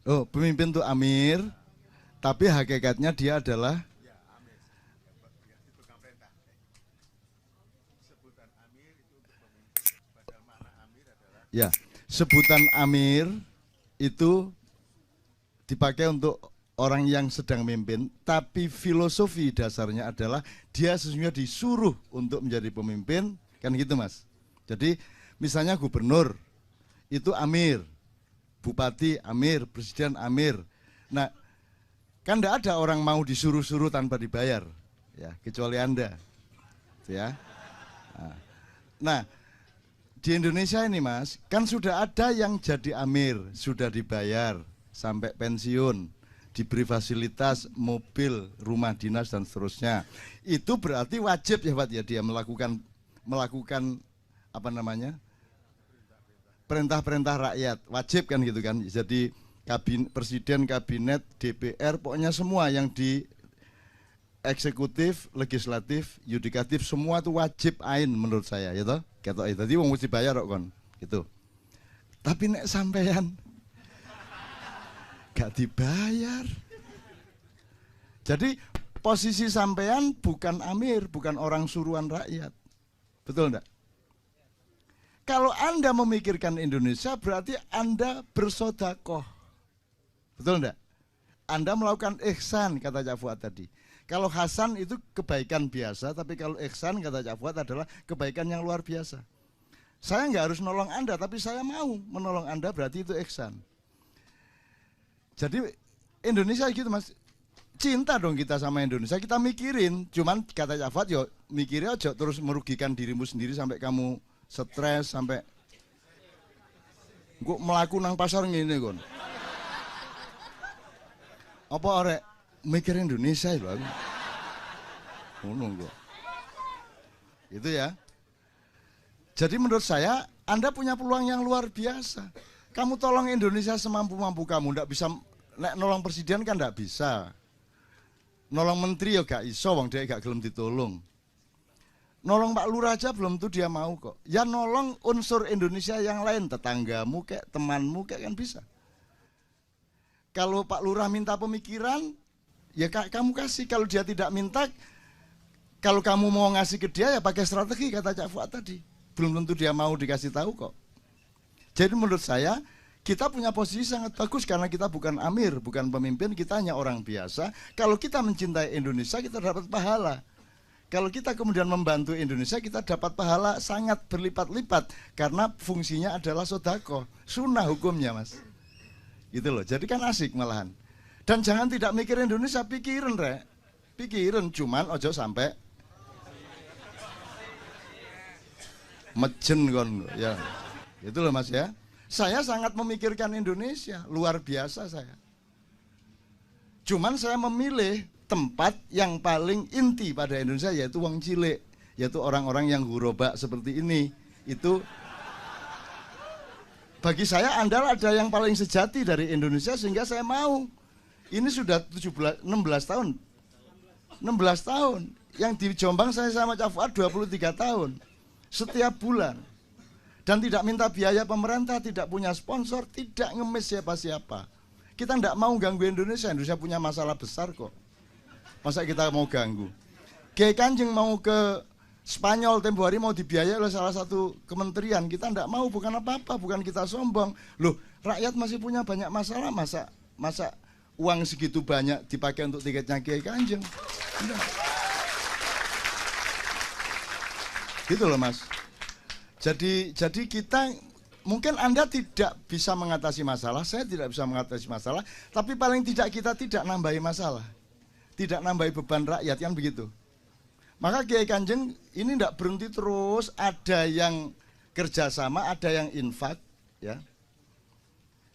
Oh, pemimpin itu amir, tapi hakikatnya dia adalah ya, sebutan amir itu dipakai untuk orang yang sedang memimpin, tapi filosofi dasarnya adalah dia sesungguhnya disuruh untuk menjadi pemimpin, kan gitu Mas. Jadi misalnya gubernur itu amir, bupati amir, presiden amir. Nah, kan tidak ada orang mau disuruh-suruh tanpa dibayar, ya, kecuali Anda, ya. Nah, di Indonesia ini Mas, kan sudah ada yang jadi amir, sudah dibayar sampai pensiun, diberi fasilitas mobil, rumah dinas dan seterusnya. Itu berarti wajib ya Pak ya dia melakukan apa namanya? Perintah-perintah rakyat, wajib kan gitu kan. Jadi presiden, kabinet, DPR, pokoknya semua yang di eksekutif, legislatif, yudikatif semua itu wajib ain menurut saya ya toh. Ketok tadi wong mesti bayar kok kon gitu. Tapi nek sampean gak dibayar. Jadi posisi sampean bukan amir, bukan orang suruhan rakyat. Betul enggak? Kalau Anda memikirkan Indonesia berarti Anda bersodakoh. Betul enggak? Anda melakukan ihsan kata Cak Fuad tadi. Kalau hasan itu kebaikan biasa, tapi kalau ihsan kata Cak Fuad adalah kebaikan yang luar biasa. Saya nggak harus nolong Anda, tapi saya mau menolong Anda berarti itu ihsan. Jadi Indonesia gitu Mas, cinta dong kita sama Indonesia, kita mikirin. Cuman kata Cak Fuad, yo mikirnya aja terus merugikan dirimu sendiri sampai kamu stres, sampai gua melaku nang pasar ngene kon. Apa arek mikir Indonesia lho aku. Ngono kok. Itu ya. Jadi menurut saya Anda punya peluang yang luar biasa. Kamu tolong Indonesia semampu-mampu kamu, ndak bisa nek nolong presiden kan ndak bisa. Nolong menteri ya gak iso wong dia gak gelem ditolong. Nolong Pak Lurah aja belum tuh dia mau kok. Ya nolong unsur Indonesia yang lain, tetanggamu kayak temanmu kayak kan bisa. Kalau Pak Lurah minta pemikiran, ya kamu kasih. Kalau dia tidak minta, kalau kamu mau ngasih ke dia ya pakai strategi kata Cak Fuad tadi. Belum tentu dia mau dikasih tahu kok. Jadi menurut saya kita punya posisi sangat bagus karena kita bukan amir, bukan pemimpin, kita hanya orang biasa. Kalau kita mencintai Indonesia kita dapat pahala. Kalau kita kemudian membantu Indonesia kita dapat pahala sangat berlipat-lipat karena fungsinya adalah sodako, sunnah hukumnya Mas. Gitu loh, jadi kan asik malahan. Dan jangan tidak mikir Indonesia, pikirin rek. Pikirin, cuman ojo sampai mejen kon ya. Itu loh Mas ya. Saya sangat memikirkan Indonesia, luar biasa saya. Cuman saya memilih tempat yang paling inti pada Indonesia yaitu wong cilik, yaitu orang-orang yang huraba seperti ini. Itu bagi saya Anda ada yang paling sejati dari Indonesia sehingga saya mau. Ini sudah 16 tahun. 16 tahun. Yang di Jombang saya sama Cak Fuad 23 tahun. Setiap bulan. Dan tidak minta biaya pemerintah, tidak punya sponsor, tidak ngemis siapa-siapa. Kita tidak mau ganggu Indonesia. Indonesia punya masalah besar kok. Masa kita mau ganggu? Kiai Kanjeng mau ke Spanyol tempo hari mau dibiayai oleh salah satu kementerian. Kita tidak mau, bukan apa-apa, bukan kita sombong. Loh, rakyat masih punya banyak masalah, masa uang segitu banyak dipakai untuk tiketnya Kiai Kanjeng? Enggak. Gitu loh Mas. Jadi kita mungkin Anda tidak bisa mengatasi masalah, saya tidak bisa mengatasi masalah, tapi paling tidak kita tidak nambahi masalah. Tidak nambahi beban rakyat, kan begitu. Maka Kiai Kanjeng ini tidak berhenti terus, ada yang kerjasama, ada yang infak, ya.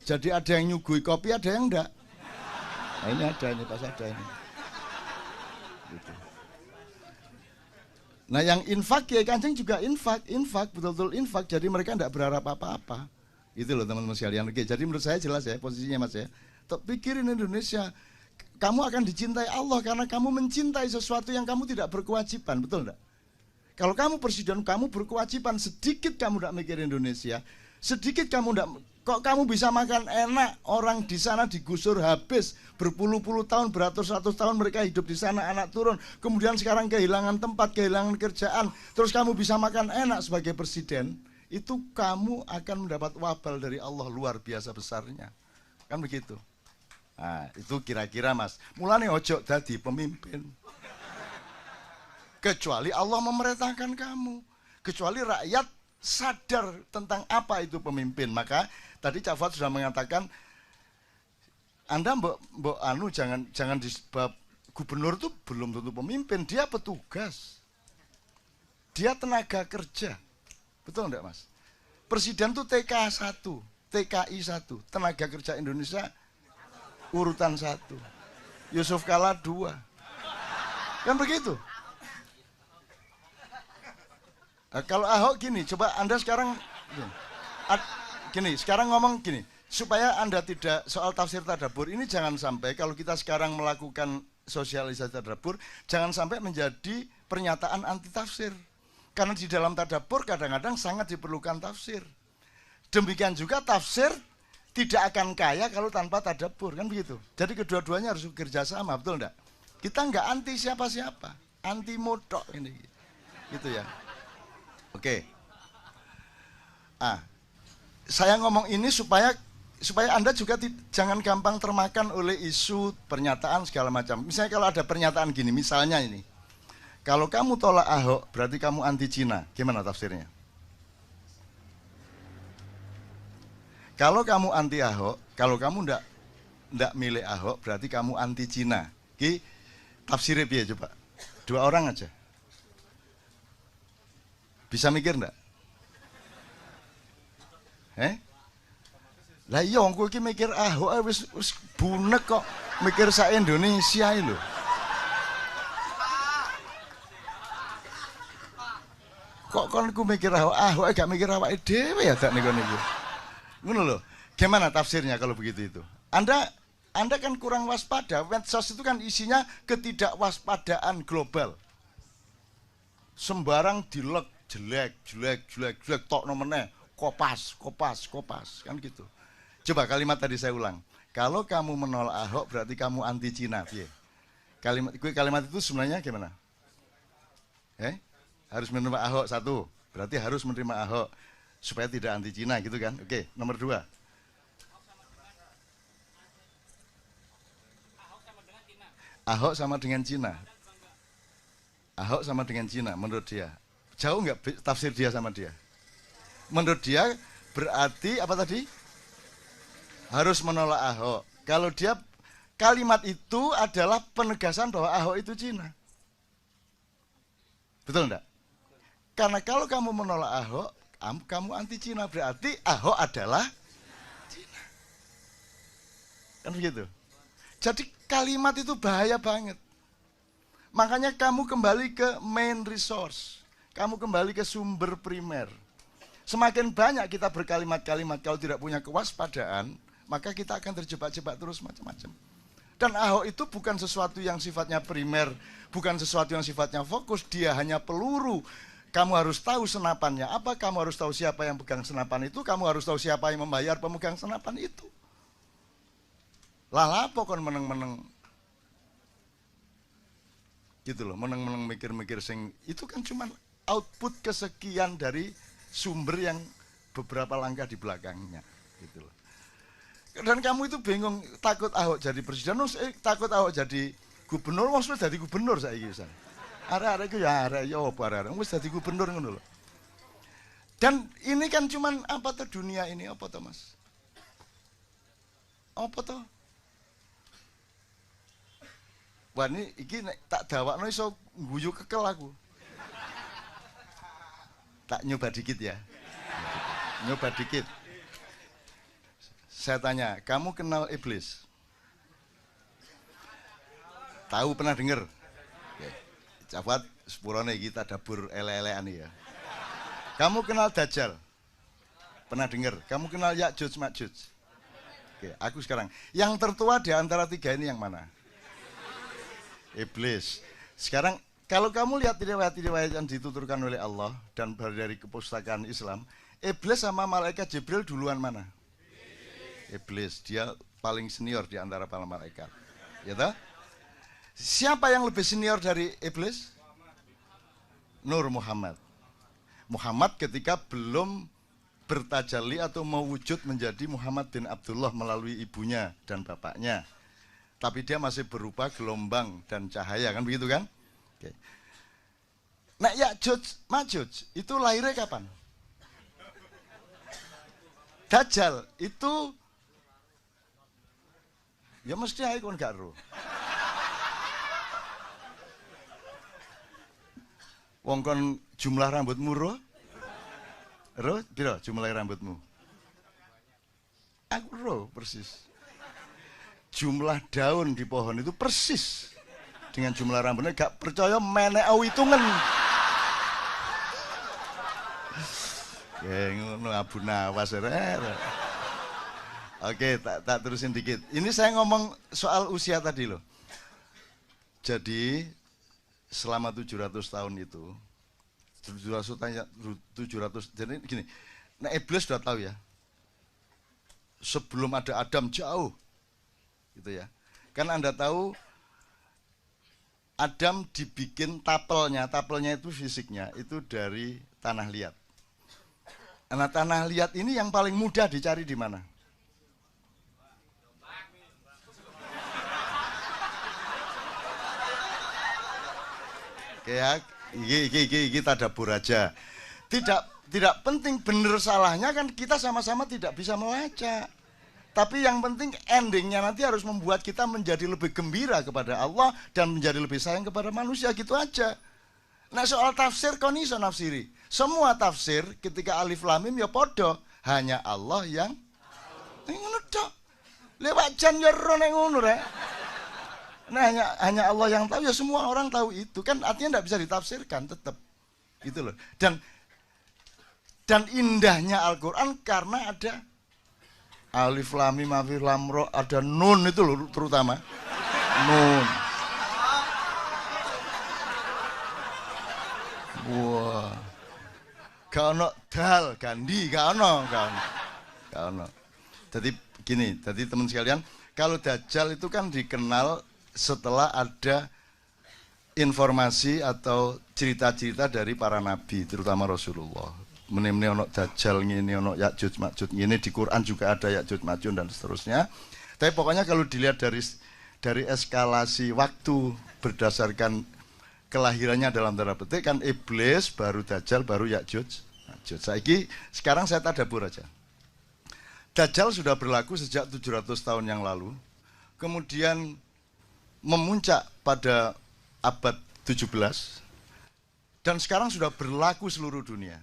Jadi ada yang nyugui kopi, ada yang enggak. Nah ini ada, ini pas ada ini. Gitu. Nah yang infak, Kiai Kanjeng juga infak, betul-betul infak. Jadi mereka tidak berharap apa-apa. Itu loh teman-teman sekalian. Oke, jadi menurut saya jelas ya posisinya Mas ya. Pikirin Indonesia. Kamu akan dicintai Allah karena kamu mencintai sesuatu yang kamu tidak berkewajiban, betul enggak? Kalau kamu presiden, kamu berkewajiban, sedikit kamu tidak mikir Indonesia, Sedikit kamu ndak, kok kamu bisa makan enak? Orang di sana digusur habis berpuluh-puluh tahun, beratus-ratus tahun mereka hidup di sana, anak turun. Kemudian sekarang kehilangan tempat, kehilangan kerjaan. Terus kamu bisa makan enak sebagai presiden. Itu kamu akan mendapat wabal dari Allah luar biasa besarnya. Kan begitu. Nah, itu kira-kira Mas. Mulane ojo dadi pemimpin. Kecuali Allah memerintahkan kamu. Kecuali rakyat sadar tentang apa itu pemimpin. Maka tadi Cak Fuad sudah mengatakan, Anda mbok anu jangan disebab gubernur itu belum tentu pemimpin, dia petugas. Dia tenaga kerja. Betul enggak, Mas? Presiden itu TK 1, TKI 1, tenaga kerja Indonesia urutan 1. Yusuf Kala 2. Kan begitu? Nah, kalau Ahok gini, coba Anda sekarang gini, sekarang ngomong gini, supaya Anda tidak soal tafsir tadabbur ini jangan sampai kalau kita sekarang melakukan sosialisasi tadabbur jangan sampai menjadi pernyataan anti tafsir. Karena di dalam tadabbur kadang-kadang sangat diperlukan tafsir. Demikian juga tafsir tidak akan kaya kalau tanpa tadabbur, kan begitu. Jadi kedua-duanya harus bekerja sama, betul enggak? Kita enggak anti siapa-siapa, anti modok ini. Gitu ya. Oke. Saya ngomong ini supaya Anda juga jangan gampang termakan oleh isu pernyataan segala macam. Misalnya kalau ada pernyataan gini, misalnya ini. Kalau kamu tolak Ahok, berarti kamu anti Cina. Gimana tafsirnya? Kalau kamu anti Ahok, kalau kamu ndak milih Ahok, berarti kamu anti Cina. Ki tafsirnya piye coba? 2 orang aja. Bisa mikir enggak? Lah iya aku iki mikir Ahok wis bunek kok mikir sak Indonesia iki lho. Kok kon ku mikir Ahok gak mikir awake dhewe ya dak niku. Ngono lho. Gimana tafsirnya kalau begitu itu? Anda kan kurang waspada. Medsos itu kan isinya ketidakwaspadaan global. Sembarang dilek jelek tok meneh, kopas kan gitu. Coba kalimat tadi saya ulang. Kalau kamu menolak Ahok berarti kamu anti Cina, piye? Kalimat itu sebenarnya gimana? Harus menerima Ahok 1, berarti harus menerima Ahok supaya tidak anti Cina gitu kan? Oke, nomor 2. Ahok sama dengan Cina. Ahok sama dengan Cina menurut dia. Jauh nggak tafsir dia sama dia? Menurut dia berarti apa tadi? Harus menolak Ahok. Kalau dia kalimat itu adalah penegasan bahwa Ahok itu Cina. Betul enggak? Karena kalau kamu menolak Ahok, kamu anti Cina, berarti Ahok adalah Cina. Kan begitu? Jadi kalimat itu bahaya banget. Makanya kamu kembali ke main resource. Kamu kembali ke sumber primer. Semakin banyak kita berkalimat-kalimat kalau tidak punya kewaspadaan, maka kita akan terjebak-jebak terus macam-macam. Dan Ahok itu bukan sesuatu yang sifatnya primer, bukan sesuatu yang sifatnya fokus, dia hanya peluru. Kamu harus tahu senapannya apa, kamu harus tahu siapa yang pegang senapan itu, kamu harus tahu siapa yang membayar pemegang senapan itu. Lah apa kon meneng-meneng gitu loh, meneng-meneng mikir-mikir sing itu kan cuma output kesekian dari sumber yang beberapa langkah di belakangnya gitu loh. Dan kamu itu bingung, takut Ahok jadi presiden, takut Ahok jadi gubernur, maksudnya jadi gubernur saiki pisan. Arek-arek iku ya arek ya opo arek wis dadi gubernur ngono lho. Dan ini kan cuman apa tuh dunia ini apa tuh Mas? Apa tuh? Wah ini iki nek tak dawakno iso guyu kekel aku. Tak nyoba dikit ya. Nyoba dikit. Saya tanya, kamu kenal iblis? Tahu, pernah dengar? Oke. Cafat sepurone kita dapur ele-elean ya. Kamu kenal Dajjal? Pernah dengar? Kamu kenal Ya'juj Ma'juj? Oke, aku sekarang. Yang tertua di antara 3 ini yang mana? Iblis. Sekarang kalau kamu lihat riwayat-riwayat yang dituturkan oleh Allah dan dari kepustakaan Islam, Iblis sama malaikat Jibril duluan mana? Iblis, dia paling senior di antara para malaikat. Ya toh? Siapa yang lebih senior dari Iblis? Nur Muhammad. Muhammad ketika belum bertajalli atau mewujud menjadi Muhammad bin Abdullah melalui ibunya dan bapaknya. Tapi dia masih berupa gelombang dan cahaya, kan begitu kan? Oke. Nah, Ya'juj Ma'juj itu lahirnya kapan? Dajjal itu ya mesti ae kon gak ro. Wong kon jumlah rambutmu ro? Ro, piro jumlah rambutmu? Aku ro persis. Jumlah daun di pohon itu persis dengan jumlah rambutnya. Gak percaya menek hitungan. Ya ngono Abu Nawas. Oke, tak terusin dikit. Ini saya ngomong soal usia tadi loh. Jadi selama 700 tahun itu 700 jadi gini. Nah, Iblis sudah tahu ya. Sebelum ada Adam jauh. Gitu ya. Kan Anda tahu Adam dibikin tapelnya itu fisiknya itu dari tanah liat. Nah, tanah liat ini yang paling mudah dicari di mana? Kayak kita dapur aja. Tidak penting benar salahnya kan kita sama-sama tidak bisa melacak. Tapi yang penting endingnya nanti harus membuat kita menjadi lebih gembira kepada Allah dan menjadi lebih sayang kepada manusia, gitu aja. Nah, soal tafsir kon iso nafsiri. Semua tafsir ketika alif lam mim ya podo, hanya Allah yang ngono tok. Lewat jan ya ro nek ngono rek. Nah, hanya Allah yang tahu, ya semua orang tahu itu. Kan artinya tidak bisa ditafsirkan tetap. Gitu loh. Dan indahnya Al-Qur'an karena ada alif lam mim alif lam ro, ada nun itu loh terutama. Nun. Wah. Gak ono dal, gandi, gak ono. Jadi gini, jadi teman sekalian, kalau Dajjal itu kan dikenal setelah ada informasi atau cerita-cerita dari para nabi, terutama Rasulullah. Mene-mene ono Dajjal ngene, ono Ya'juj Ma'juj ngene, di Quran juga ada Ya'juj Ma'juj dan seterusnya. Tapi pokoknya kalau dilihat dari eskalasi waktu berdasarkan kelahirannya dalam tanda petik kan Iblis, baru Dajjal, baru Ya'juj Ma'juj. Sekarang saya tadabur aja. Dajjal sudah berlaku sejak 700 tahun yang lalu. Kemudian memuncak pada abad 17 dan sekarang sudah berlaku seluruh dunia.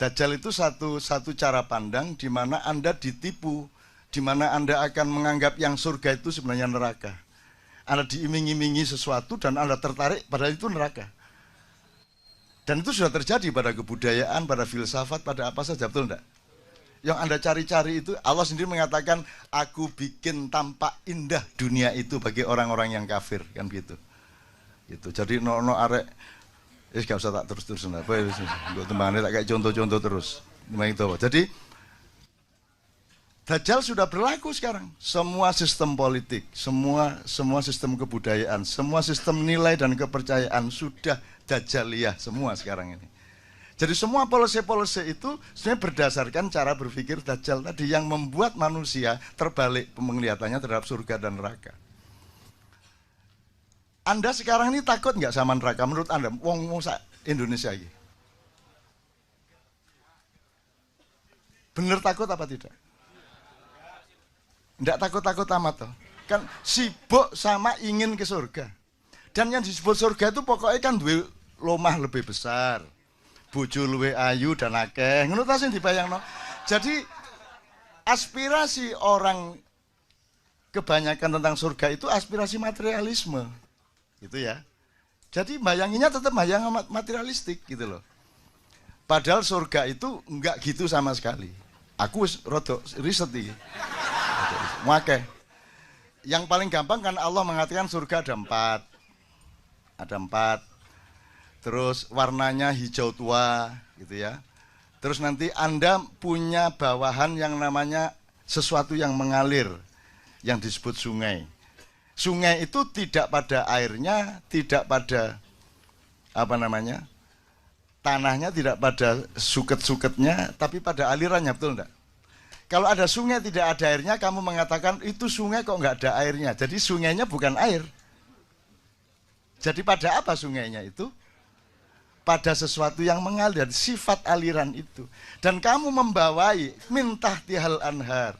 Dajjal itu satu cara pandang di mana Anda ditipu, di mana Anda akan menganggap yang surga itu sebenarnya neraka. Anda diiming-imingi sesuatu dan Anda tertarik padahal itu neraka. Dan itu sudah terjadi pada kebudayaan, pada filsafat, pada apa saja, betul enggak? Yang Anda cari-cari itu, Allah sendiri mengatakan, aku bikin tampak indah dunia itu bagi orang-orang yang kafir, kan gitu. Itu. Jadi no arek, gak usah tak terus-terusan apa ya, gue tembangannya tak kayak contoh-contoh terus. Jadi Dajjal sudah berlaku sekarang. Semua sistem politik, semua sistem kebudayaan, semua sistem nilai dan kepercayaan sudah Dajjaliyah semua sekarang ini. Jadi semua polisi-polisi itu sebenarnya berdasarkan cara berpikir Dajjal tadi yang membuat manusia terbalik penglihatannya terhadap surga dan neraka. Anda sekarang ini takut nggak sama neraka menurut Anda? Wong Indonesia ini. Bener takut apa tidak? Tidak takut-takut amat toh. Kan sibuk sama ingin ke surga. Dan yang disebut surga itu pokoknya kan duwe lomah lebih besar, bojo luwih ayu dan akeh. Ngono ta sing dibayangno. Jadi aspirasi orang kebanyakan tentang surga itu aspirasi materialisme. Gitu ya. Jadi bayanginnya tetap bayang materialistik gitu loh. Padahal surga itu enggak gitu sama sekali. Aku rodok riset iki. Oke. Yang paling gampang kan Allah mengatakan surga ada 4. Ada 4. Terus warnanya hijau tua gitu ya. Terus nanti Anda punya bawahan yang namanya sesuatu yang mengalir, yang disebut sungai. Sungai itu tidak pada airnya, tidak pada tanahnya, tidak pada suket-suketnya, tapi pada alirannya, betul enggak? Kalau ada sungai tidak ada airnya, kamu mengatakan itu sungai kok enggak ada airnya. Jadi sungainya bukan air. Jadi pada apa sungainya itu? Pada sesuatu yang mengalir, sifat aliran itu. Dan kamu membawai min tahtihal anhar.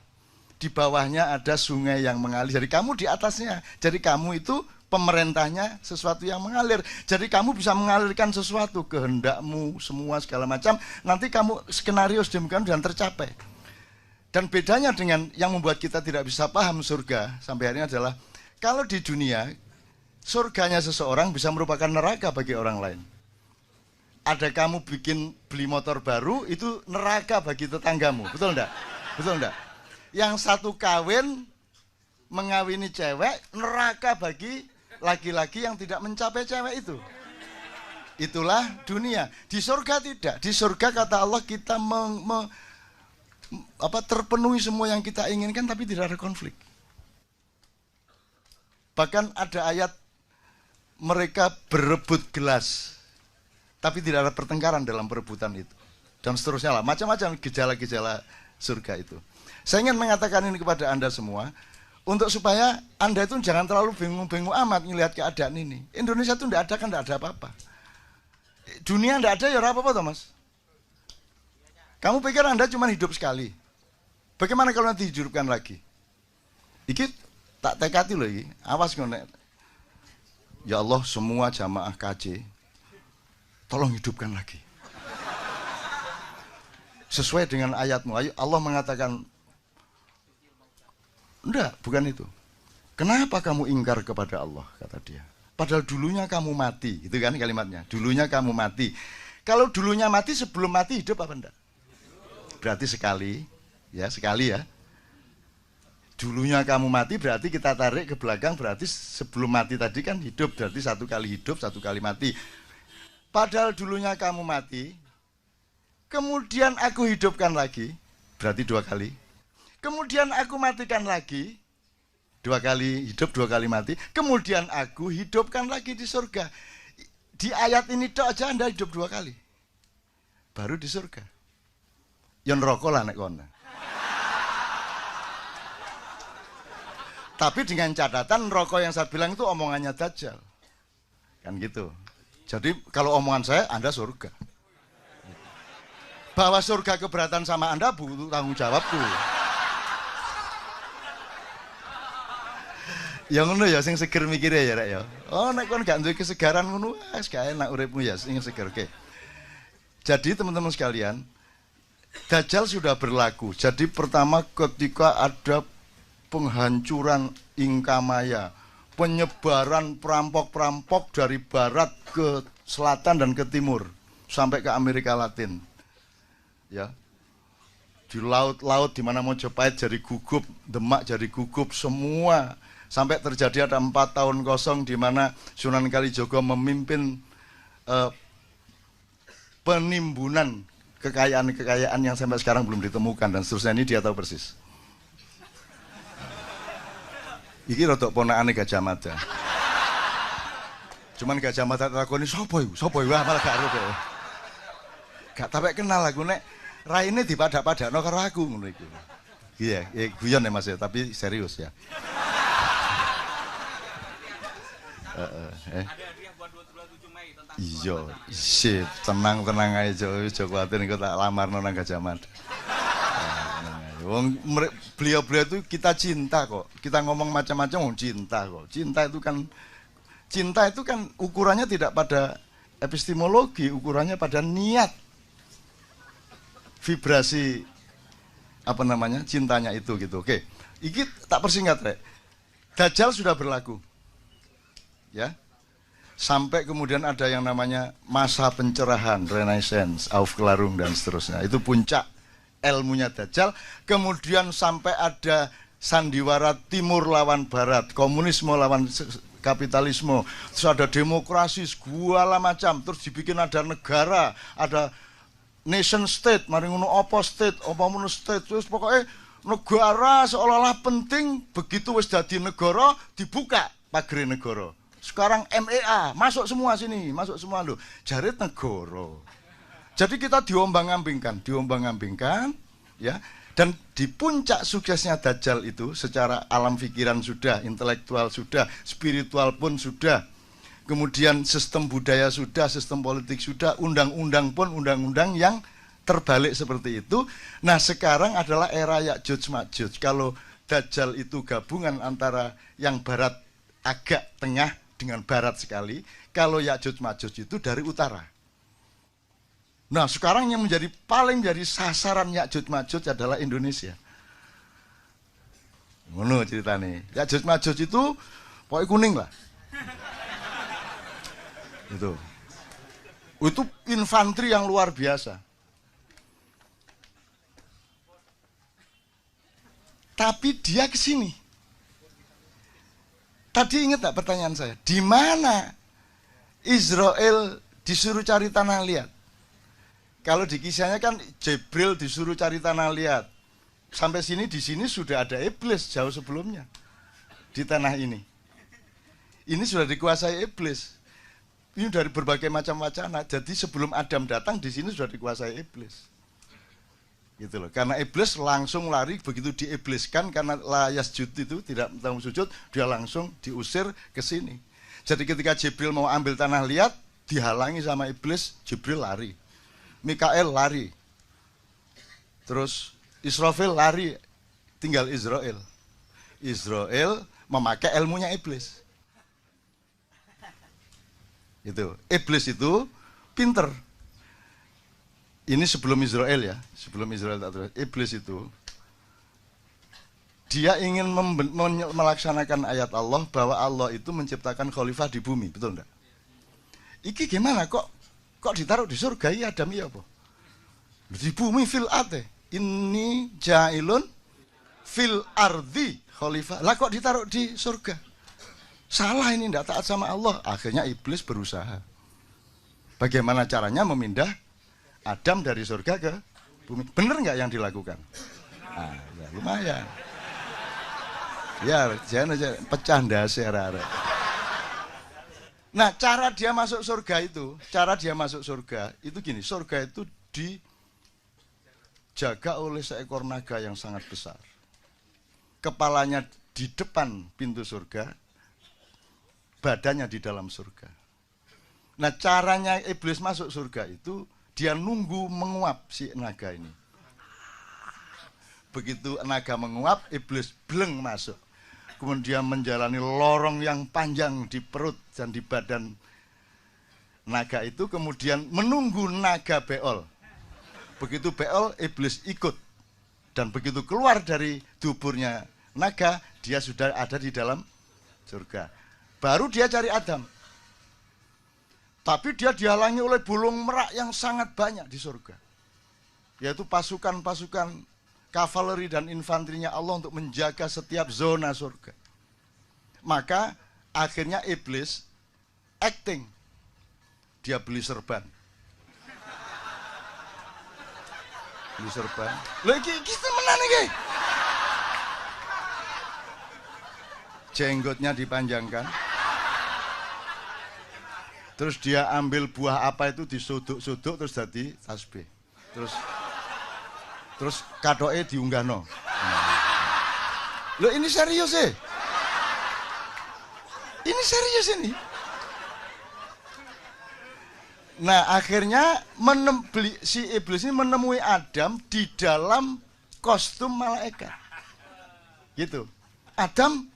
Di bawahnya ada sungai yang mengalir. Jadi kamu di atasnya. Jadi kamu itu pemerintahnya sesuatu yang mengalir. Jadi kamu bisa mengalirkan sesuatu, kehendakmu, semua segala macam. Nanti kamu skenario sedemikian dan tercapai. Dan bedanya dengan yang membuat kita tidak bisa paham surga sampai hari ini adalah kalau di dunia, surganya seseorang bisa merupakan neraka bagi orang lain. Ada kamu beli motor baru, itu neraka bagi tetanggamu, betul enggak? Betul enggak? Yang satu kawin, mengawini cewek, neraka bagi laki-laki yang tidak mencapai cewek itu. Itulah dunia. Di surga tidak. Di surga kata Allah kita terpenuhi semua yang kita inginkan, tapi tidak ada konflik. Bahkan ada ayat mereka berebut gelas, tapi tidak ada pertengkaran dalam perebutan itu. Dan seterusnya lah, macam-macam gejala-gejala surga itu. Saya ingin mengatakan ini kepada Anda semua, untuk supaya Anda itu jangan terlalu bingung-bingung amat melihat keadaan ini. Indonesia itu tidak ada kan tidak ada apa-apa. Dunia tidak ada ya apa-apa Thomas. Kamu pikir Anda cuma hidup sekali. Bagaimana kalau nanti dihidupkan lagi? Iki tak tekati loh iki. Awas ngono. Ya Allah, semua jamaah KJ tolong hidupkan lagi. Sesuai dengan ayatmu. Allah mengatakan, enggak, bukan itu. Kenapa kamu ingkar kepada Allah, kata dia. Padahal dulunya kamu mati, gitu kan kalimatnya. Dulunya kamu mati. Kalau dulunya mati, sebelum mati hidup apa enggak? Berarti sekali ya. Dulunya kamu mati berarti kita tarik ke belakang, berarti sebelum mati tadi kan hidup, berarti satu kali hidup, satu kali mati. Padahal dulunya kamu mati, kemudian aku hidupkan lagi, berarti dua kali. Kemudian aku matikan lagi, dua kali hidup, dua kali mati. Kemudian aku hidupkan lagi di surga. Di ayat ini tok aja Anda hidup dua kali, baru di surga. Yang rokok lah nek kono. Tapi dengan catatan rokok yang saya bilang itu omongannya Dajjal. Kan gitu. Jadi kalau omongan saya, Anda surga. Bahwa surga keberatan sama Anda butuh tanggung jawabku. Ya ngono ya sing seger mikire ya rek ya. Oh nek kon gak duwe kesegaran ngono, wis gak enak uripmu ya sing seger. Oke. Jadi teman-teman sekalian, Dajjal sudah berlaku. Jadi pertama ketika ada penghancuran Inkamaya, penyebaran perampok-perampok dari barat ke selatan dan ke timur sampai ke Amerika Latin. Ya. Di laut-laut di mana Mojopahit jadi gugup, Demak jadi gugup, semua sampai terjadi ada 4 tahun kosong di mana Sunan Kalijogo memimpin penimbunan kekayaan-kekayaan yang sampai sekarang belum ditemukan dan seterusnya. Ini dia tahu persis. Iki rodok ponakane Gajah Mada. Cuman Gajah Mada takoni sapa iku? Sapa iku? Malah gak ero kok. Gak tapek kenal aku nek raine dipadak-padakno karo aku ngono iku. Iya, guyon ya Mas ya, tapi serius ya. Ada hadiah buat 27 Mei tentang iya, sip, tenang aja, aja kuwatir engko tak lamarno nang Gajah Mada. Wong beliau-beliau itu kita cinta kok. Kita ngomong macam-macam cinta kok. Cinta itu kan ukurannya tidak pada epistemologi, ukurannya pada niat. Vibrasi cintanya itu gitu. Oke. Iki tak persingkat, Rek. Dajjal sudah berlaku. Ya. Sampai kemudian ada yang namanya masa pencerahan, Renaissance, Aufklärung dan seterusnya. Itu puncak ilmunya Dajjal. Kemudian sampai ada sandiwara timur lawan barat, komunisme lawan kapitalisme, terus ada demokrasi segala macam, terus dibikin ada negara, ada nation state, mari ngono apa state, apa ngono state, terus pokoknya negara seolah-olah penting, begitu wis dadi negara dibuka pagere negara. Sekarang MEA masuk semua sini, masuk semua lho. Jarit negara. Jadi kita diombang-ambingkan, ya. Dan di puncak suksesnya Dajjal itu secara alam pikiran sudah, intelektual sudah, spiritual pun sudah. Kemudian sistem budaya sudah, sistem politik sudah, undang-undang pun undang-undang yang terbalik seperti itu. Nah, sekarang adalah era Ya'juj Ma'juj. Kalau Dajjal itu gabungan antara yang barat agak tengah dengan barat sekali, kalau Ya'juj Ma'juj itu dari utara. Nah, sekarang yang paling jadi sasaran Ya'juj Ma'juj adalah Indonesia. Ngono ceritanya. Ya'juj Ma'juj itu pokoknya kuning lah. Itu infanteri yang luar biasa. Tapi dia ke sini. Tadi ingat tak pertanyaan saya? Di mana Israel disuruh cari tanah liat? Kalau di kisahnya kan Jibril disuruh cari tanah liat. Sampai sini, di sini sudah ada iblis jauh sebelumnya. Di tanah ini. Ini sudah dikuasai iblis. Ini dari berbagai macam wacana. Jadi sebelum Adam datang, di sini sudah dikuasai iblis. Gitu loh. Karena iblis langsung lari, begitu diibliskan, karena la yasjud itu tidak mau sujud, dia langsung diusir ke sini. Jadi ketika Jibril mau ambil tanah liat, dihalangi sama iblis, Jibril lari. Mikael lari, terus Israfil lari, tinggal Israel. Israel memakai ilmunya iblis. Iblis itu pinter. Ini sebelum Israel ya, sebelum Israel tak terus. Iblis itu dia ingin melaksanakan ayat Allah bahwa Allah itu menciptakan khalifah di bumi, betul enggak? Iki gimana kok ditaruh di surga ya Adam ya apa? Di bumi fil ate. Ini jailun fil ardi khalifah. Lah kok ditaruh di surga? Salah ini, tidak taat sama Allah. Akhirnya iblis berusaha. Bagaimana caranya memindah Adam dari surga ke bumi? Bener nggak yang dilakukan? Ah, ya lumayan. Ya, jangan aja pecah dasar. Nah, cara dia masuk surga itu gini, surga itu dijaga oleh seekor naga yang sangat besar. Kepalanya di depan pintu surga, badannya di dalam surga. Nah, caranya iblis masuk surga itu, dia nunggu menguap si naga ini. Begitu naga menguap, iblis bleng masuk. Kemudian menjalani lorong yang panjang di perut dan di badan naga itu, kemudian menunggu naga beol. Begitu beol, iblis ikut. Dan begitu keluar dari duburnya naga, dia sudah ada di dalam surga. Baru dia cari Adam. Tapi dia dihalangi oleh burung merak yang sangat banyak di surga. Yaitu pasukan-pasukan kavaleri dan infanterinya Allah untuk menjaga setiap zona surga. Maka akhirnya iblis acting. Dia beli serban. Beli serban. Loh iki temenan iki. Jenggotnya dipanjangkan. Terus dia ambil buah apa itu, disuduk-suduk terus jadi tasbih. Terus katoke diunggahno. Loh ini serius sih. Ini serius ini. Nah, akhirnya si iblis ini menemui Adam di dalam kostum malaikat. Gitu. Adam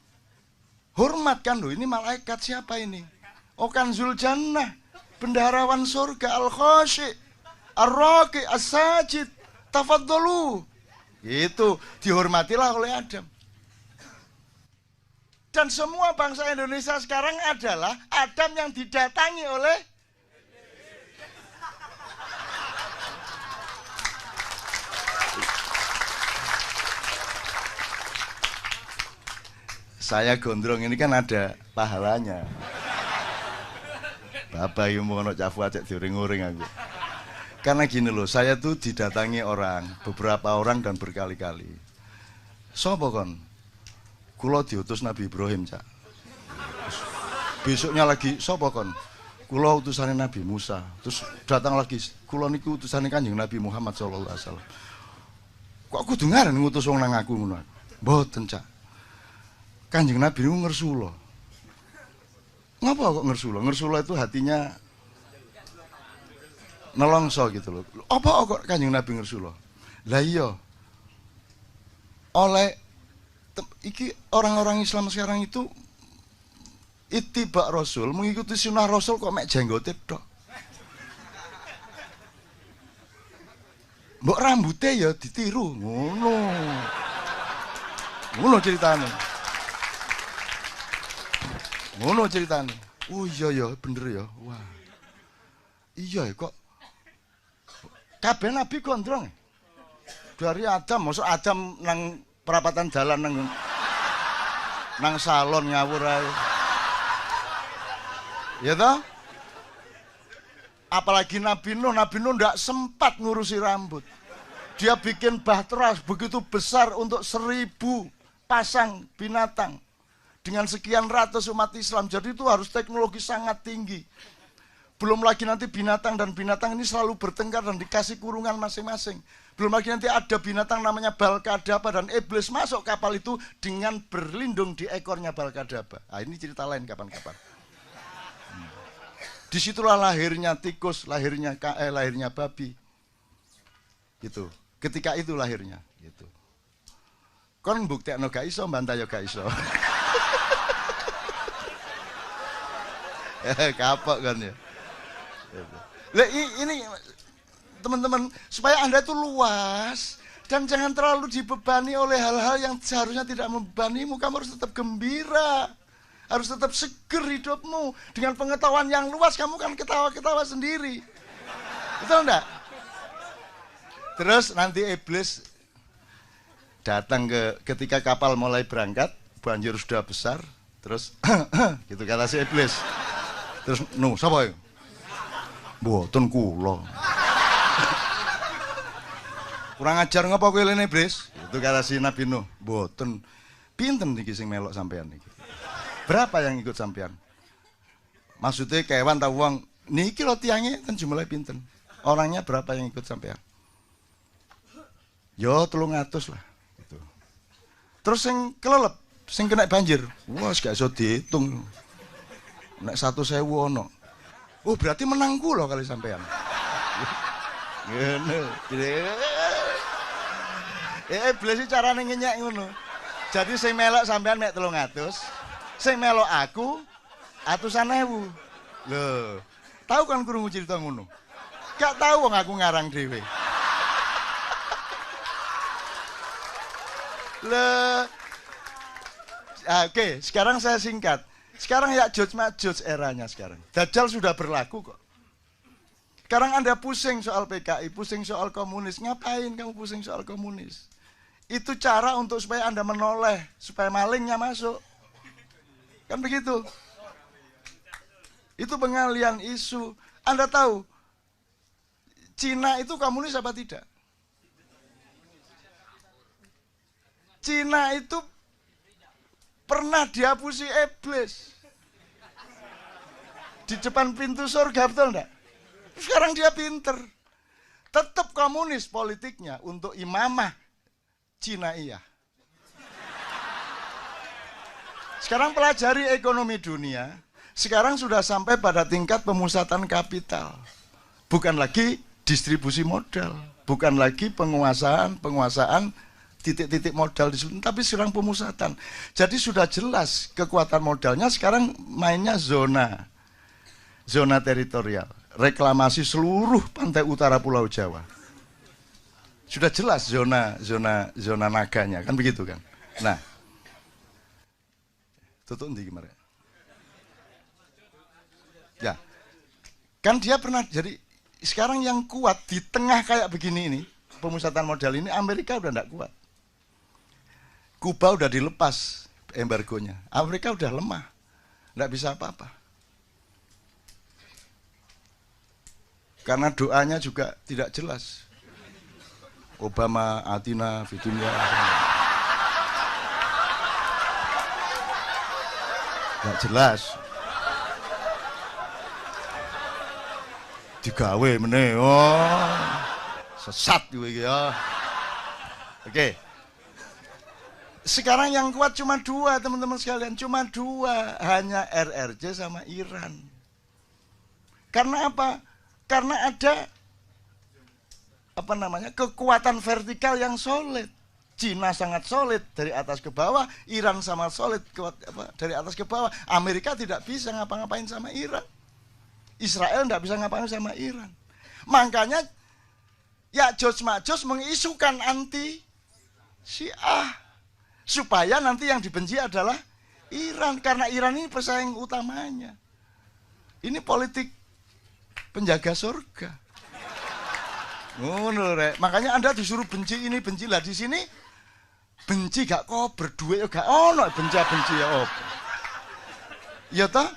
hormat kan, loh ini malaikat siapa ini? Oh Kanzul Jannah, bendaharawan surga, al-khashi, ar-raqi, as-sajid. Tafadhalu. Itu dihormatilah oleh Adam. Dan semua bangsa Indonesia sekarang adalah Adam yang didatangi oleh saya gondrong ini kan ada pahalanya. Bapak yang mau cak fuat cek diuring-uring aku. Karena gini loh, saya tuh didatangi orang, beberapa orang dan berkali-kali. Sopo kon? Kulo diutus Nabi Ibrahim, Cak. Besoknya lagi, sopo kon? Kulo utusannya Nabi Musa. Terus datang lagi, kulo niku utusannya Kanjeng Nabi Muhammad SAW. Kok aku dengar ngutus wong nang aku ngono. Mboten, Cak. Kanjeng Nabi niku ngersula. Ngapa kok ngersula? Ngersula itu hatinya nelongso gitu loh. Apa kok Kanjeng Nabi ngersula? Lah iya. Oleh iki orang-orang Islam sekarang itu ittiba Rasul, mengikuti sunnah Rasul kok mek jenggote tok. Mbok rambutnya ya ditiru, ngono. Ngono ceritane. Ngono ceritane. Oh iya ya, bener ya. Wah. Iya ya kok. Kabeh nabi gondrong. Dari Adam, maksud Adam nang perapatan jalan nang salon ngawur ae. Ya toh? Apalagi Nabi Nuh ndak sempat ngurusi rambut. Dia bikin bahtera begitu besar untuk 1000 pasang binatang dengan sekian ratus umat Islam. Jadi itu harus teknologi sangat tinggi. Belum lagi nanti binatang dan binatang ini selalu bertengkar dan dikasih kurungan masing-masing. Belum lagi nanti ada binatang namanya Balkadaba dan iblis masuk kapal itu dengan berlindung di ekornya Balkadaba. Nah, ini cerita lain kapan-kapan. Disitulah lahirnya tikus, lahirnya babi. Gitu. Ketika itu lahirnya. Gitu. Kon buktekno gak iso, mbantah yo gak iso. Kapok kan ya. Lah ini teman-teman, supaya Anda tuh luas dan jangan terlalu dibebani oleh hal-hal yang seharusnya tidak membebanimu. Kamu harus tetap gembira, harus tetap seger hidupmu. Dengan pengetahuan yang luas kamu kan ketawa-ketawa sendiri. Betul enggak? Terus nanti iblis datang ketika kapal mulai berangkat, banjir sudah besar, terus gitu kata si iblis. Terus sapa ya? Mboten kula. Kurang ajar ngapa kowe lene, Iblis? Itu kata si Nabi Nuh. Mboten. Pinten niki sing melok sampean niki? Berapa yang ikut sampean? Maksudnya kewan ta wong niki lho tiange kan jumlahe pinten? Orangnya berapa yang ikut sampean? Yo 300 lah gitu. Terus sing kelelep, sing kena banjir. Wah, gak iso diitung. Nek 1.000 ono. Oh, berarti menang kula kali sampean. Ngene. Iblis carane ngenyek ngono. Jadi sing melok sampean mek 300, sing melok aku 100.000. Lho, tahu kan krungu cerita ngono? Gak tahu wong aku ngarang dhewe. Oke, sekarang saya singkat. Sekarang Ya'juj Ma'juj eranya sekarang. Dajjal sudah berlaku kok. Sekarang Anda pusing soal PKI, pusing soal komunis. Ngapain kamu pusing soal komunis? Itu cara untuk supaya Anda menoleh, supaya malingnya masuk. Kan begitu. Itu pengalian isu. Anda tahu, Cina itu komunis apa tidak? Cina itu pernah dihapusi iblis di depan pintu surga, betul enggak? Sekarang dia pinter, tetap komunis politiknya untuk imamah Cina iya. Sekarang pelajari ekonomi dunia, sekarang sudah sampai pada tingkat pemusatan kapital, bukan lagi distribusi modal, bukan lagi penguasaan titik-titik modal di situ, tapi sekarang pemusatan. Jadi sudah jelas kekuatan modalnya sekarang mainnya zona teritorial, reklamasi seluruh pantai utara Pulau Jawa. Sudah jelas zona naganya, kan begitu kan? Nah, tutup ndi gimana? Ya, kan dia pernah jadi sekarang yang kuat di tengah kayak begini ini, pemusatan modal ini Amerika udah enggak kuat. Kuba udah dilepas embargonya. Amerika udah lemah. Nggak bisa apa-apa. Karena doanya juga tidak jelas. Obama atina fidunya. Tidak jelas. Digawe meneh. Oh. Sesat iki ya. Oke. Sekarang yang kuat cuma dua, teman-teman sekalian, cuma dua, hanya RRC sama Iran. Karena apa? Karena ada kekuatan vertikal yang solid. Cina sangat solid dari atas ke bawah, Iran sama solid dari atas ke bawah. Amerika tidak bisa ngapa-ngapain sama Iran. Israel tidak bisa ngapa-ngapain sama Iran. Makanya Ya'juj Ma'juj mengisukan anti Syiah. Supaya nanti yang dibenci adalah Iran. Karena Iran ini pesaing utamanya. Ini politik penjaga surga. Makanya Anda disuruh benci ini, benci lah. Di sini benci gak kober, duit gak ono, benci ya op. Ya toh?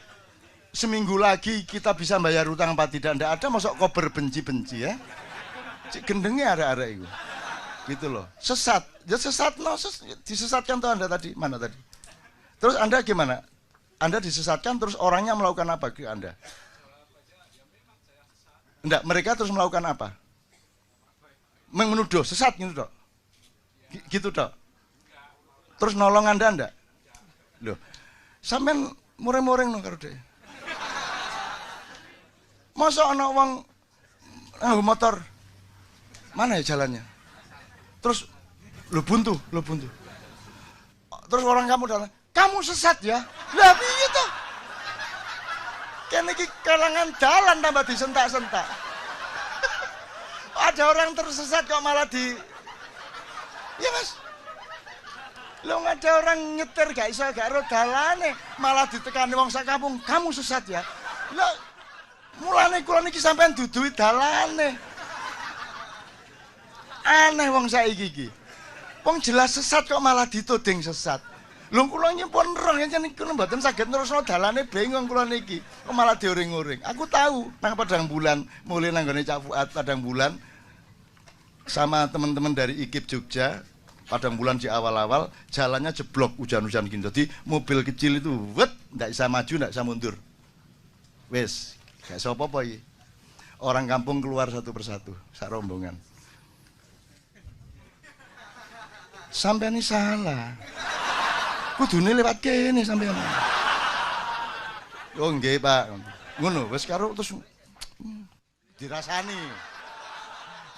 Seminggu lagi kita bisa bayar utang apa tidak? Ndak ada, masuk kober benci-benci ya. Cik gendengnya ada itu. Gitu loh. Sesat. Ya sesat loh, disesatkan tuh Anda tadi. Mana tadi? Terus Anda gimana? Anda disesatkan terus orangnya melakukan apa ke Anda? Enggak, mereka terus melakukan apa? Menuduh, sesat gitu dok. Gitu dok. Terus nolong Anda enggak? Loh. Sampean mureng-mureng no karo dhek. Masa ana wong motor mana ya jalannya? Terus lo buntu. Terus orang kamu datang, kamu sesat ya? Lah piye toh? Kene iki kalangan dalan tambah disentak-sentak. Ada orang tersesat kok malah ya mas. Lo nggak ada orang nyetir gak iso gak ro dalane, malah ditekani wong sak kampung, kamu sesat ya? Lah mulane kula niki sampean duduhi dalane. Aneh wong saiki iki. Wong jelas sesat kok malah dituding sesat. Lho kula nyepon roh yen kula mboten saged nerusno dalane bingung kula niki. Kok malah dioring-oring. Aku tahu nang Padang Bulan, mulai nang gone Cak Fuad Padang Bulan sama teman-teman dari IKIP Jogja. Padang Bulan di awal-awal jalannya jeblok hujan-hujan gini. Jadi mobil kecil itu ndak bisa maju, ndak bisa mundur. Wes, gak iso apa-apa iki. Orang kampung keluar satu persatu, sak rombongan. Sampai ini salah. Kudune lewat kene sampean. Oh nggih, Pak. Ngono, wis karo terus dirasani.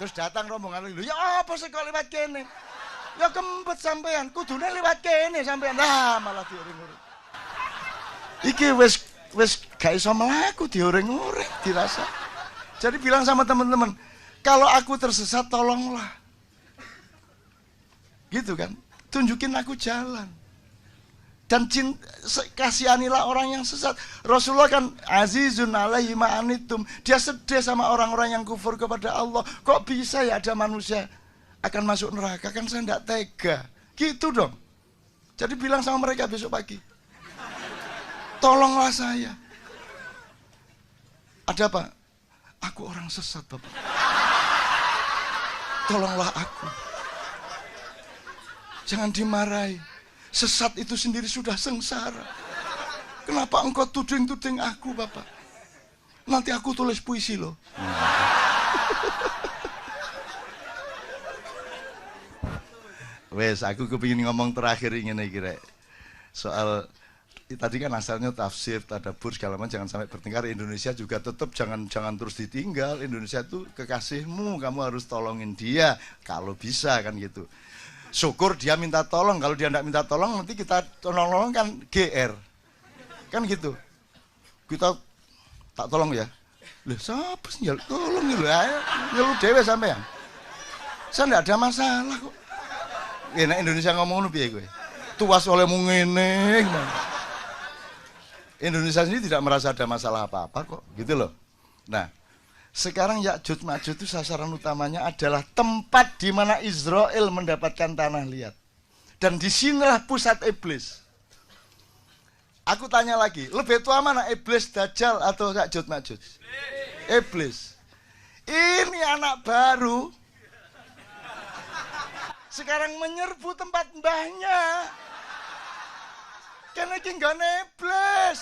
Terus datang rombongan lho, ya apa sih kok lewat kene? Ya kempet sampean, kudune lewat kene sampean. Lah malah dioring-oring. Iki wis gak iso mlaku dioring-oring, dirasa. Jadi bilang sama teman-teman, kalau aku tersesat tolonglah. Gitu kan, tunjukin aku jalan. Dan kasihanilah orang yang sesat. Rasulullah kan azizun alaihi ma'anitum. Dia sedih sama orang-orang yang kufur kepada Allah. Kok bisa ya ada manusia akan masuk neraka? Kan saya tidak tega. Gitu dong. Jadi bilang sama mereka besok pagi, tolonglah saya. Ada apa? Aku orang sesat, Bapak. Tolonglah aku. Jangan dimarahi. Sesat itu sendiri sudah sengsara. Kenapa engkau tuding-tuding aku, Bapak? Nanti aku tulis puisi loh. Wes, aku kepingin ngomong terakhir ingin kira soal tadi kan asalnya tafsir, tadabbur segala macam, jangan sampai bertengkar. Indonesia juga tetap jangan terus ditinggal. Indonesia itu kekasihmu, kamu harus tolongin dia kalau bisa kan gitu. Syukur dia minta tolong, kalau dia tidak minta tolong nanti kita tolong kan GR. Kan gitu. Kita tak tolong ya. Loh, siapa sih tolong gitu ya. Nyelu dewe sampean. Saya tidak ada masalah kok. Enak Indonesia ngomong piye kowe? Tuas olehmu ngene. Indonesia sendiri tidak merasa ada masalah apa-apa kok, gitu loh. Nah, sekarang Ya'juj Ma'juj itu sasaran utamanya adalah tempat di mana Israel mendapatkan tanah liat. Dan disinilah pusat iblis. Aku tanya lagi, lebih tua mana iblis, Dajjal atau Ya'juj Ma'juj? Iblis. Ini anak baru sekarang menyerbu tempat mbahnya. Karena iki nggone iblis.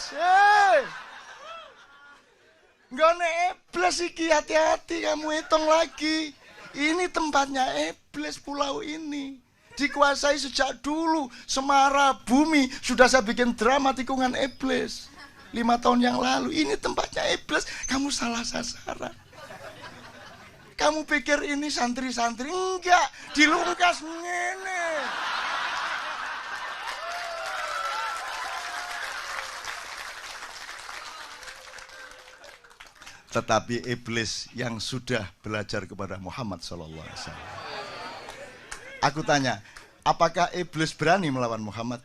Nggone iblis iki, hati-hati kamu hitung lagi. Ini tempatnya iblis, pulau ini. Dikuasai sejak dulu. Semara bumi sudah saya bikin drama tikungan iblis 5 tahun yang lalu. Ini tempatnya iblis. Kamu salah sasaran. Kamu pikir ini santri-santri? Enggak, dilungkas ngene. Tetapi iblis yang sudah belajar kepada Muhammad SAW. Aku tanya, apakah iblis berani melawan Muhammad?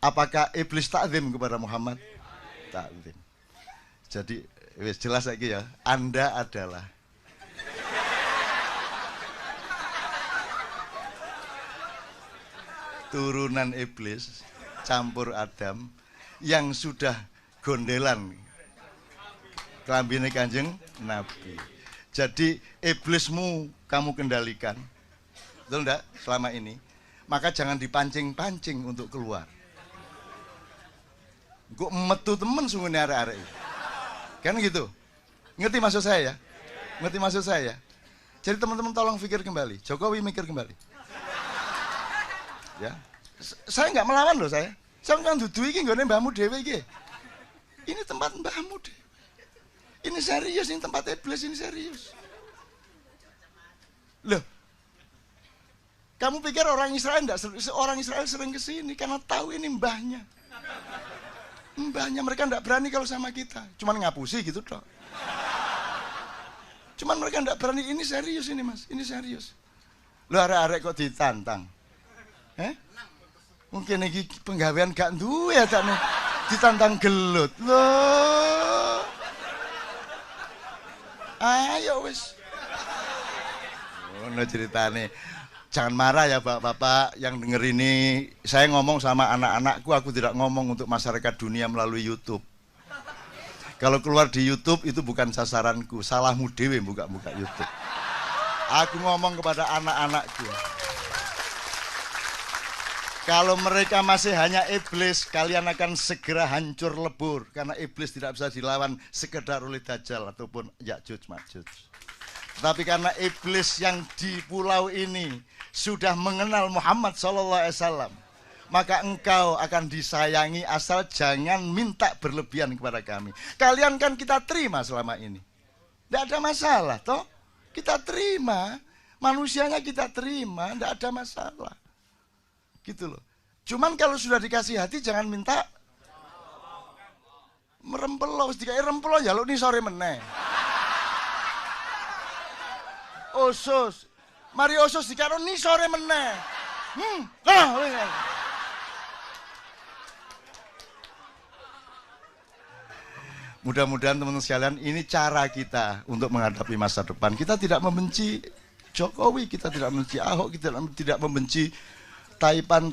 Apakah iblis takzim kepada Muhammad? Takzim. Jadi jelas lagi ya, Anda adalah turunan iblis campur Adam yang sudah gondelan kelambine Kanjeng Nabi. Jadi iblismu kamu kendalikan, betul enggak, selama ini. Maka jangan dipancing-pancing untuk keluar. Kok metu temen sungguh arek-arek. Kan gitu. Ngerti maksud saya ya? Ngerti maksud saya ya? Jadi teman-teman tolong pikir kembali. Jokowi mikir kembali. Ya. Saya nggak melawan loh saya. Saya kan dudu iki nggone mbahmu dhewe iki. Ini tempat mbahmu dhewe. Ini serius, ini tempat iblis, ini serius. Loh. Kamu pikir orang Israel sering ke sini karena tahu ini mbahnya. Mbahnya, mereka enggak berani kalau sama kita. Cuman ngapusi gitu toh. Cuman mereka enggak berani. Ini serius ini mas, ini serius. Lo arek-arek kok ditantang? Mungkin ini penggawean gak duwe ya tak nih. Ditantang gelut. Loh. Ayo wis. Ono ceritane. Jangan marah ya bapak-bapak yang denger ini. Saya ngomong sama anak-anakku, aku tidak ngomong untuk masyarakat dunia melalui YouTube. Kalau keluar di YouTube itu bukan sasaranku, salahmu dewe buka-buka YouTube. Aku ngomong kepada anak-anakku. Kalau mereka masih hanya iblis, kalian akan segera hancur lebur. Karena iblis tidak bisa dilawan sekedar oleh Dajjal ataupun Ya'juj Ma'juj. Tapi karena iblis yang di pulau ini sudah mengenal Muhammad SAW, maka engkau akan disayangi asal jangan minta berlebihan kepada kami. Kalian kan kita terima selama ini. Tidak ada masalah, toh? Kita terima, manusianya kita terima, tidak ada masalah. Gitu loh. Cuman kalau sudah dikasih hati jangan minta merempelo, dikai rempelo ya lo nih sore meneh. Osus, mari osus dikaro nih sore meneh. Mudah-mudahan teman-teman sekalian, ini cara kita untuk menghadapi masa depan. Kita tidak membenci Jokowi, kita tidak membenci Ahok, kita tidak membenci Taipan.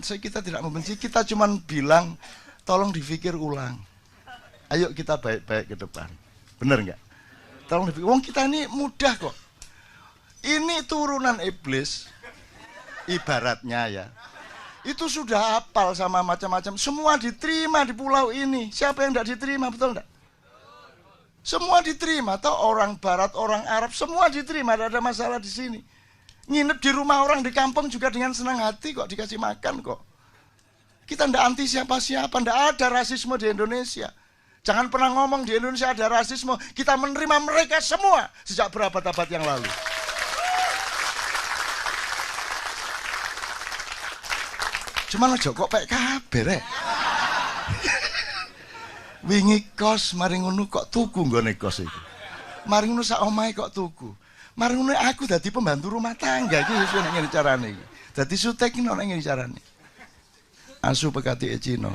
Kita tidak membenci, kita cuma bilang tolong dipikir ulang. Ayo kita baik-baik ke depan. Bener nggak? Tolong dipikir. Wong kita ini mudah kok. Ini turunan iblis, ibaratnya ya. Itu sudah hafal sama macam-macam. Semua diterima di pulau ini. Siapa yang tidak diterima, betul enggak? Semua diterima. Atau orang Barat, orang Arab, semua diterima. Tidak ada masalah di sini. Nginep di rumah orang di kampung juga dengan senang hati kok, dikasih makan kok. Kita tidak anti siapa-siapa, tidak ada rasisme di Indonesia. Jangan pernah ngomong di Indonesia ada rasisme. Kita menerima mereka semua sejak berabad-abad yang lalu. Cuman aja kok pek kabeh rek. Wingi kos mari ngono kok tuku nggone kos iki. Mari ngono sak omahe kok tuku. Mari ngono aku dadi pembantu rumah tangga iki wis nek ngene carane iki. Dadi sutek iki nek ngene carane. Asu pekati Cina.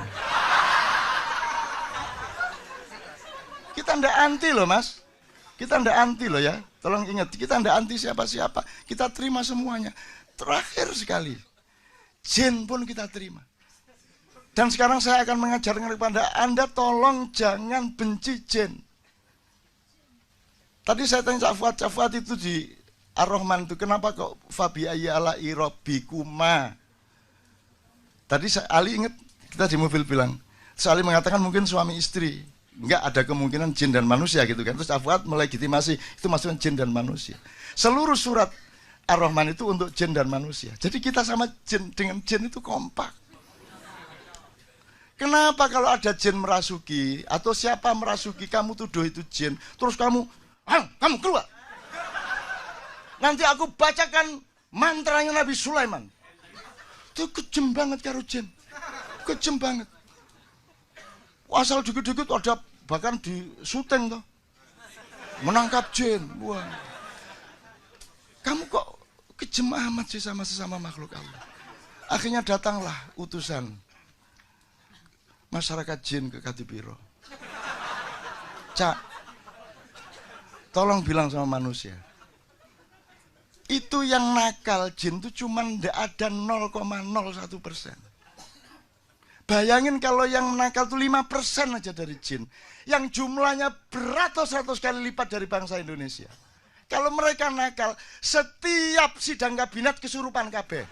Kita ndak anti loh mas. Kita ndak anti loh ya. Tolong ingat, kita ndak anti siapa-siapa. Kita terima semuanya. Terakhir sekali, jin pun kita terima. Dan sekarang saya akan mengajarkan kepada Anda, tolong jangan benci jin. Tadi saya tanya Cak Fuad itu di Ar-Rahman itu kenapa kok fabi ayyala'i rabbikuma? Tadi Ali ingat kita di mobil bilang, Ali mengatakan mungkin suami istri, enggak ada kemungkinan jin dan manusia gitu kan. Terus Cak Fuad melegitimasi itu maksudnya jin dan manusia. Seluruh surat Ar-Rahman itu untuk jin dan manusia. Jadi kita sama jin dengan jin itu kompak. Kenapa kalau ada jin merasuki atau siapa merasuki kamu tuduh itu jin, terus kamu keluar. Nanti aku bacakan mantranya Nabi Sulaiman. Itu kejem banget karo jin. Kejem banget. Asal dikit-dikit ada bahkan di syuting tuh. Menangkap jin. Wah. Kamu kok kejem amat sih sama sesama makhluk Allah. Akhirnya datanglah utusan masyarakat jin ke Kadipiro. Cak, tolong bilang sama manusia. Itu yang nakal jin itu cuma ada 0,01%. Bayangin kalau yang nakal itu 5% aja dari jin. Yang jumlahnya beratus-ratus kali lipat dari bangsa Indonesia. Kalau mereka nakal, setiap sidang kabinet kesurupan kabeh.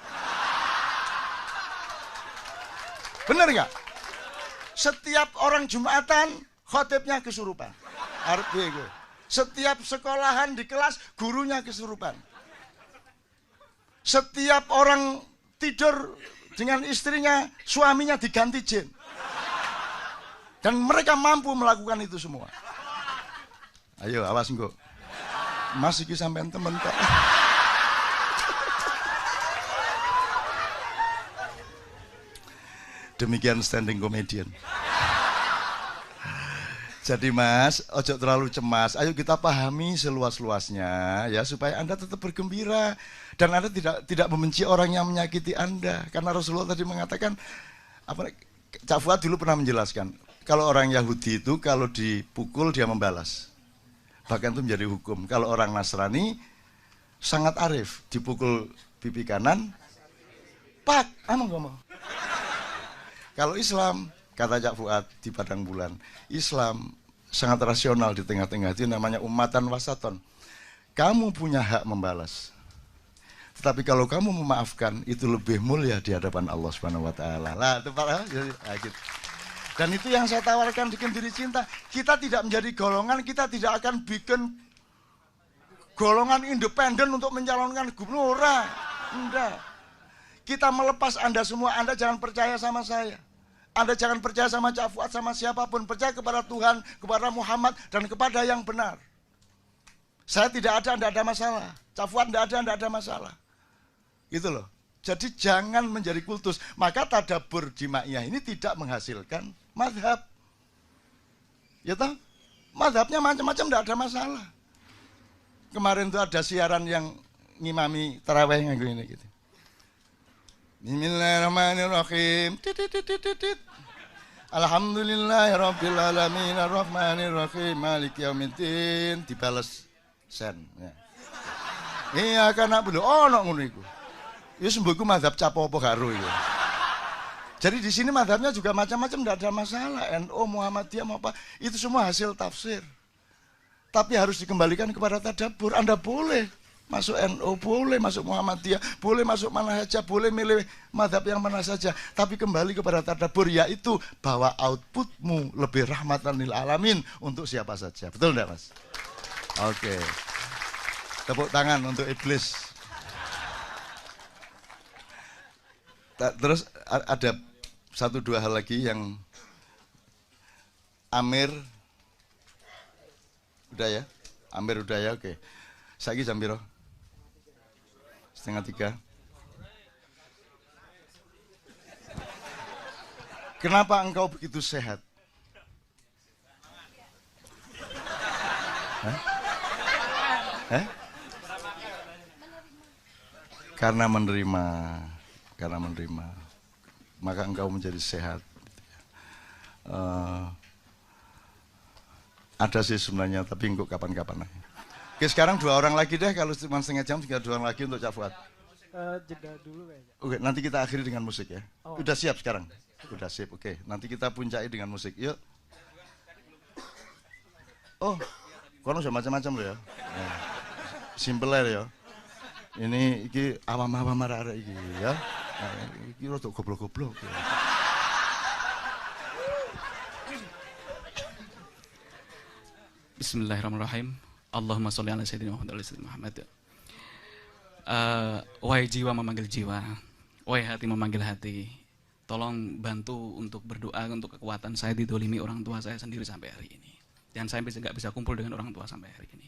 Bener nggak? Setiap orang Jumatan, khotibnya kesurupan. Setiap sekolahan di kelas, gurunya kesurupan. Setiap orang tidur dengan istrinya, suaminya diganti jin. Dan mereka mampu melakukan itu semua. Ayo, awas engko. Mas iki sampean temen kok. Demikian standing comedian. Jadi Mas, ojo terlalu cemas. Ayo kita pahami seluas-luasnya ya supaya Anda tetap bergembira dan Anda tidak membenci orang yang menyakiti Anda. Karena Rasulullah tadi mengatakan Cak Fuad dulu pernah menjelaskan, kalau orang Yahudi itu kalau dipukul dia membalas. Bahkan itu menjadi hukum. Kalau orang Nasrani sangat arif, dipukul pipi kanan, pak, ngomong. Kalau Islam, kata Cak Fuad di Padang Bulan, Islam sangat rasional di tengah-tengah, itu namanya ummatan wasaton. Kamu punya hak membalas. Tetapi kalau kamu memaafkan, itu lebih mulia di hadapan Allah Subhanahu wa taala. Lah, itu Pak, gitu. Dan itu yang saya tawarkan di Kendiri Cinta. Kita tidak menjadi golongan, kita tidak akan bikin golongan independen untuk mencalonkan gubernur. Enggak. Kita melepas Anda semua, Anda jangan percaya sama saya. Anda jangan percaya sama Cak Fuad, sama siapapun. Percaya kepada Tuhan, kepada Muhammad, dan kepada yang benar. Saya tidak ada, Anda ada masalah. Cak Fuad tidak ada masalah. Gitu loh. Jadi jangan menjadi kultus. Maka tadabbur di Ma'iyah ini tidak menghasilkan madhab. Ya toh? Madhabnya macam-macam, tidak ada masalah. Kemarin itu ada siaran yang ngimami tarawih yang ini gitu. Bismillahirrahmanirrahim. Alhamdulillahirabbil alamin arrahmanirrahim maliki yaumiddin. Dibales sen ya. Iya kan na'budu ono ngono iku. Ya sembuhku mazhab capo-opo karo itu. Jadi di sini mazhabnya juga macam-macam, tidak ada masalah. NU, Muhammadiyah, mau apa, itu semua hasil tafsir. Tapi harus dikembalikan kepada tadabbur. Anda boleh masuk NU, boleh masuk Muhammadiyah, boleh masuk mana saja, boleh milih mazhab yang mana saja. Tapi kembali kepada tadabbur, yaitu bahwa outputmu lebih rahmatan lil alamin untuk siapa saja. Betul tidak Mas? Oke. Tepuk tangan untuk iblis. Terus ada 1-2 hal lagi yang Amir udah ya? Amir udah ya? Oke. Saiki jam piro? 2:30. Kenapa engkau begitu sehat? Hah? Hah? Karena menerima. Maka engkau menjadi sehat. Ada sih sebenarnya, tapi engkau kapan-kapan lagi. Oke, sekarang 2 orang lagi deh, kalau cuma setengah jam, tinggal 2 orang lagi untuk Cak Fuad. Jeda dulu kayaknya. Oke, nanti kita akhiri dengan musik ya. Udah siap sekarang? Udah sip, oke. Nanti kita puncai dengan musik, yuk. Oh, Kono aja macam-macam lho ya. Simple aja ya. Ini iki awam-awam arek-arek iki ya. Iki rada goblok-goblok. Ya. Bismillahirrahmanirrahim. Allahumma sholli ala sayyidina Muhammad wa ala sayyidina Muhammad. Wahai jiwa memanggil jiwa, wahai hati memanggil hati. Tolong bantu untuk berdoa untuk kekuatan saya didolimi orang tua saya sendiri sampai hari ini. Dan saya nggak bisa kumpul dengan orang tua sampai hari ini.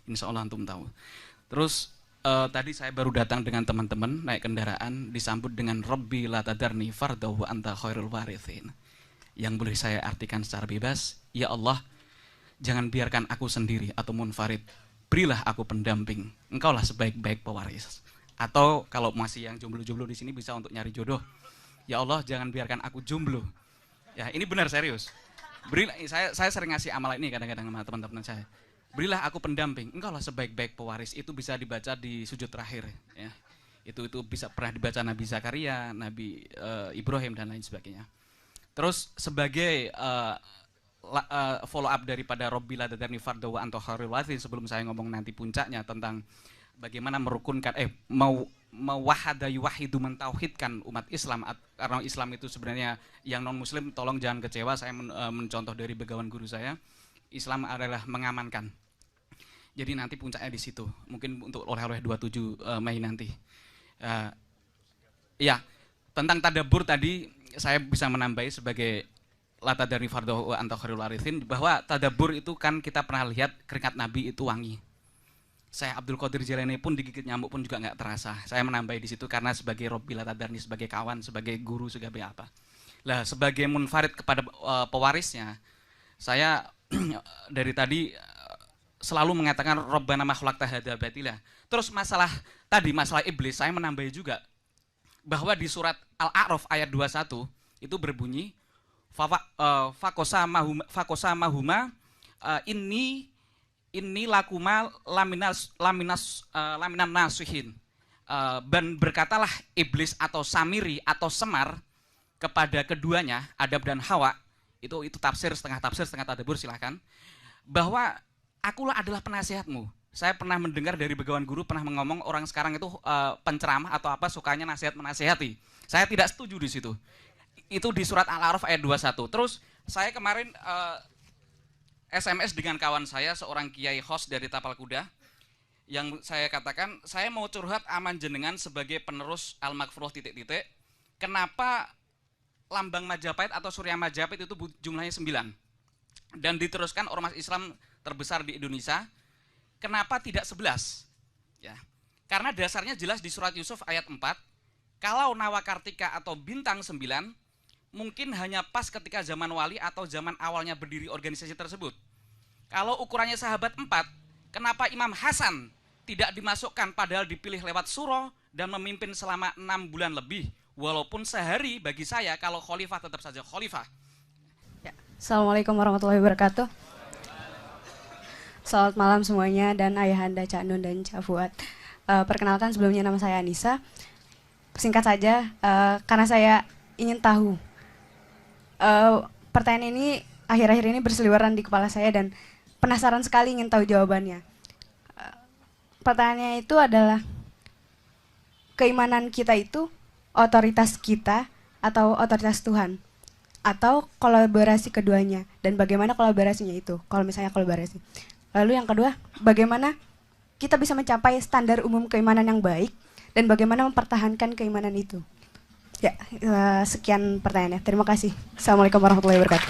Insya Allah antum tahu. Terus tadi saya baru datang dengan teman-teman naik kendaraan disambut dengan Rabbi la tadarni fardahu anta khairul warithin. Yang boleh saya artikan secara bebas, ya Allah, jangan biarkan aku sendiri atau munfarid. Berilah aku pendamping. Engkaulah sebaik-baik pewaris. Atau kalau masih yang jomblo-jomblo di sini bisa untuk nyari jodoh. Ya Allah, jangan biarkan aku jomblo. Ya, ini benar serius. Berilah, saya sering ngasih amal ini kadang-kadang sama teman-teman saya. Berilah aku pendamping. Engkaulah sebaik-baik pewaris. Itu bisa dibaca di sujud terakhir. Ya. Itu bisa pernah dibaca Nabi Zakaria, Nabi Ibrahim dan lain sebagainya. Terus sebagai follow up daripada Rabbi la tadarni fardahu anta khairul warithin, sebelum saya ngomong nanti puncaknya tentang bagaimana merukunkan mewahada yuwahidu mentauhidkan umat Islam, karena Islam itu sebenarnya yang non muslim tolong jangan kecewa, saya mencontoh dari begawan guru saya, Islam adalah mengamankan. Jadi nanti puncaknya di situ, mungkin untuk oleh-oleh 27 Mei nanti. Ya, tentang tadabbur tadi saya bisa menambahi sebagai lata dari fardahu anta khairul warithin, bahwa tadabbur itu kan kita pernah lihat keringat Nabi itu wangi. Saya Abdul Qadir Jailani pun digigit nyamuk pun juga nggak terasa. Saya menambahi di situ karena sebagai Rabbi la tadarni, sebagai kawan, sebagai guru, sebagai apa. Lah sebagai munfarid kepada pewarisnya, saya dari tadi selalu mengatakan Rabbana ma khalaqta hadza batila. Terus masalah iblis, saya menambahi juga bahwa di surat Al-A'raf ayat 21 itu berbunyi fakosa mahuma ini lakuma laminan nasihin. Dan berkatalah iblis atau Samiri atau Semar kepada keduanya, Adam dan Hawa, itu tafsir setengah tadabbur, silahkan, bahwa akulah adalah penasihatmu. Saya pernah mendengar dari begawan guru pernah ngomong orang sekarang itu penceramah atau apa sukanya nasihat menasihati. Saya tidak setuju di situ. Itu di surat Al-A'raf ayat 21. Terus saya kemarin SMS dengan kawan saya, seorang kiai host dari Tapal Kuda, yang saya katakan, saya mau curhat aman jenengan sebagai penerus Al-Makfurah titik-titik, kenapa lambang Majapahit atau Surya Majapahit itu jumlahnya 9, dan diteruskan ormas Islam terbesar di Indonesia, kenapa tidak 11? Ya, karena dasarnya jelas di surat Yusuf ayat 4, kalau Nawakartika atau bintang 9, mungkin hanya pas ketika zaman wali atau zaman awalnya berdiri organisasi tersebut. Kalau ukurannya sahabat 4, kenapa Imam Hasan tidak dimasukkan padahal dipilih lewat suro dan memimpin selama 6 bulan lebih, walaupun sehari bagi saya kalau khalifah tetap saja khalifah. Ya. Assalamualaikum warahmatullahi wabarakatuh. Selamat malam semuanya dan ayahanda Cak Nun dan Cak Fuad. Perkenalkan sebelumnya nama saya Anissa. Singkat saja, karena saya ingin tahu. Pertanyaan ini akhir-akhir ini berseliweran di kepala saya dan penasaran sekali ingin tahu jawabannya. Pertanyaannya itu adalah, keimanan kita itu otoritas kita atau otoritas Tuhan? Atau kolaborasi keduanya? Dan bagaimana kolaborasinya itu? Kalau misalnya kolaborasi. Lalu yang kedua, bagaimana kita bisa mencapai standar umum keimanan yang baik dan bagaimana mempertahankan keimanan itu? Ya, sekian pertanyaannya. Terima kasih. Assalamualaikum warahmatullahi wabarakatuh.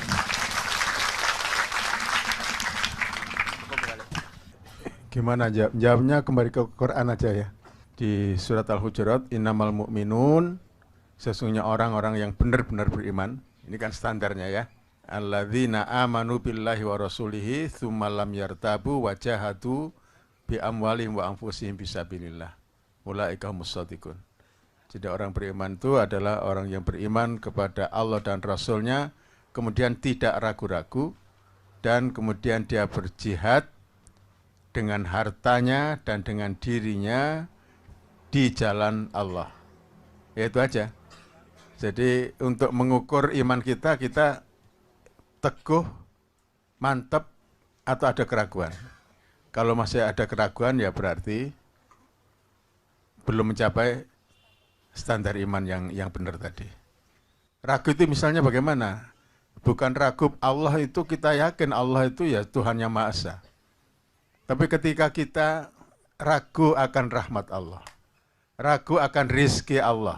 Gimana jawabnya? Kembali ke Quran aja ya. Di surat Al-Hujurat, innamal mu'minun, sesungguhnya orang-orang yang benar-benar beriman. Ini kan standarnya ya. Alladzina amanu billahi wa rasulihi tsumma lam yartabu wa jahadu bi amwalihim wa anfusihim fisabilillah. Ulaika humus shadiqun. Jadi orang beriman itu adalah orang yang beriman kepada Allah dan Rasulnya, kemudian tidak ragu-ragu, dan kemudian dia berjihad dengan hartanya dan dengan dirinya di jalan Allah. Ya itu aja. Jadi untuk mengukur iman kita, kita teguh, mantap, atau ada keraguan? Kalau masih ada keraguan ya berarti belum mencapai standar iman yang benar tadi. Ragu itu misalnya bagaimana? Bukan ragu Allah itu kita yakin Allah itu ya Tuhan yang Maha Esa. Tapi ketika kita ragu akan rahmat Allah, ragu akan rizki Allah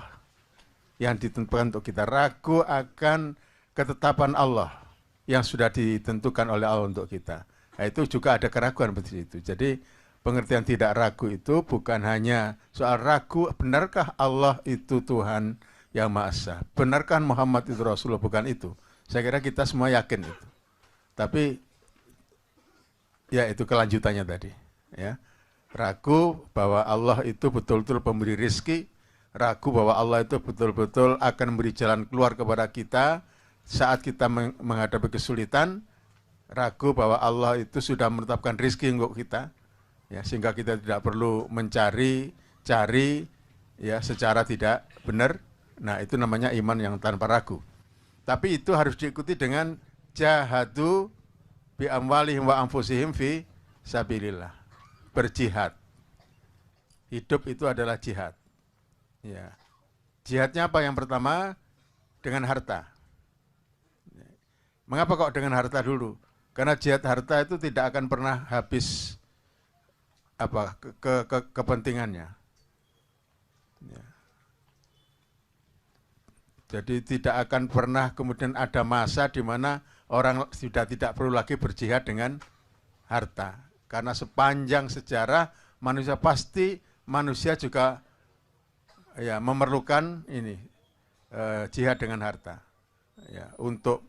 yang ditentukan untuk kita, ragu akan ketetapan Allah yang sudah ditentukan oleh Allah untuk kita. Nah, itu juga ada keraguan seperti itu. Jadi pengertian tidak ragu itu bukan hanya soal ragu, benarkah Allah itu Tuhan yang Maha Esa, benarkah Muhammad itu Rasulullah, bukan itu. Saya kira kita semua yakin itu. Tapi ya itu kelanjutannya tadi. Ya. Ragu bahwa Allah itu betul-betul pemberi rizki, ragu bahwa Allah itu betul-betul akan memberi jalan keluar kepada kita saat kita menghadapi kesulitan, ragu bahwa Allah itu sudah menetapkan rizki untuk kita, ya, sehingga kita tidak perlu cari ya secara tidak benar. Nah, itu namanya iman yang tanpa ragu. Tapi itu harus diikuti dengan jahadu bi amwalihim wa anfusihim fi sabilillah. Berjihad. Hidup itu adalah jihad. Ya. Jihadnya apa? Yang pertama dengan harta. Mengapa kok dengan harta dulu? Karena jihad harta itu tidak akan pernah habis kepentingannya. Ya. Jadi tidak akan pernah kemudian ada masa di mana orang sudah tidak perlu lagi berjihad dengan harta. Karena sepanjang sejarah manusia juga ya memerlukan ini jihad dengan harta. Ya, untuk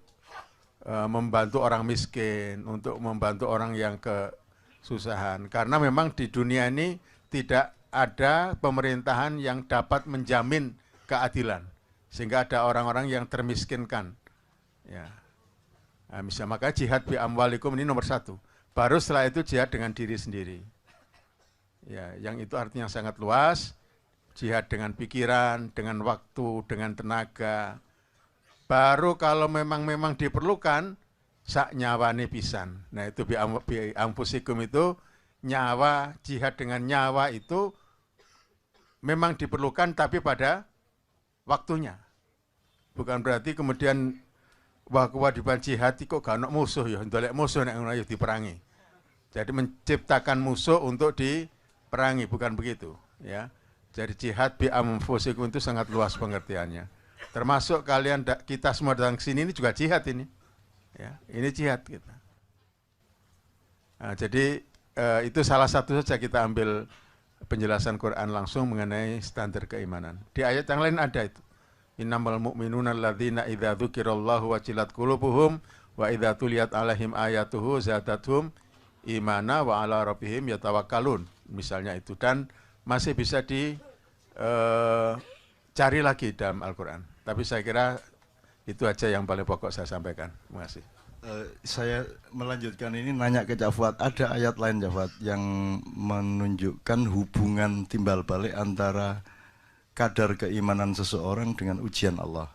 membantu orang miskin, untuk membantu orang yang kesusahan. Karena memang di dunia ini tidak ada pemerintahan yang dapat menjamin keadilan. Sehingga ada orang-orang yang termiskinkan. Ya. Nah, misalnya maka jihad bi amwalikum ini nomor 1. Baru setelah itu jihad dengan diri sendiri. Ya, yang itu artinya sangat luas. Jihad dengan pikiran, dengan waktu, dengan tenaga. Baru kalau memang diperlukan, sak nyawane pisan. Nah itu bi ampusikum itu nyawa, jihad dengan nyawa itu memang diperlukan tapi pada waktunya. Bukan berarti kemudian wah kewajiban jihad kok gak ono musuh ya, ndolek musuh nek ngono ya diperangi. Jadi menciptakan musuh untuk diperangi, bukan begitu, ya. Jadi jihad bi ampusikum itu sangat luas pengertiannya. Termasuk kalian, kita semua datang ke sini ini juga jihad ini. Ya, ini jihad kita. Nah, jadi itu salah satu saja kita ambil penjelasan Quran langsung mengenai standar keimanan. Di ayat yang lain ada itu. Innamal mu'minuna alladzina idza dzukirallahu wajilat qulubuhum wa idza tuliyat alaihim ayatuhu zadatuhum imana wa ala rabbihim yatawakkalun. Misalnya itu, dan masih bisa cari lagi dalam Al-Quran. Tapi saya kira itu aja yang paling pokok saya sampaikan. Terima kasih. Saya melanjutkan ini nanya ke Cak Fuad. Ada ayat lain Cak Fuad yang menunjukkan hubungan timbal balik antara kadar keimanan seseorang dengan ujian Allah.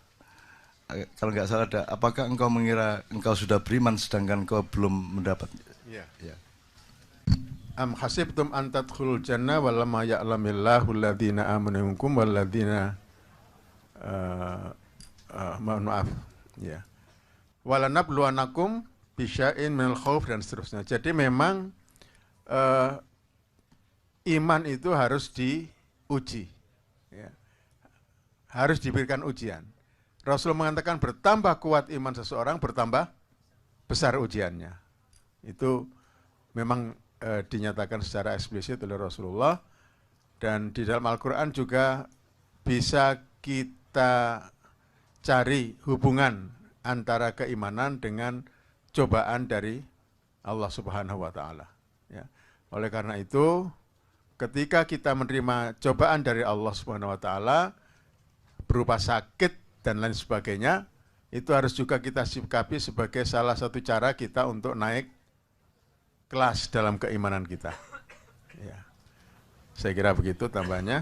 Kalau nggak salah ada, apakah engkau mengira engkau sudah beriman sedangkan engkau belum mendapat? Ya. Ya. Am hasibtum an tadkhulul jannah walamma ya'lamillahu alladhina amanu minkum walladhina maaf ya. Walanabluwanakum bisya'in minal khauf dan seterusnya. Jadi memang iman itu harus diuji. Ya. Harus diberikan ujian. Rasul mengatakan bertambah kuat iman seseorang, bertambah besar ujiannya. Itu memang dinyatakan secara eksplisit oleh Rasulullah, dan di dalam Al-Quran juga bisa kita cari hubungan antara keimanan dengan cobaan dari Allah Subhanahu wa Ta'ala. Ya. Oleh karena itu, ketika kita menerima cobaan dari Allah Subhanahu wa Ta'ala berupa sakit dan lain sebagainya, itu harus juga kita sikapi sebagai salah satu cara kita untuk naik kelas dalam keimanan kita. Ya. Saya kira begitu tambahnya.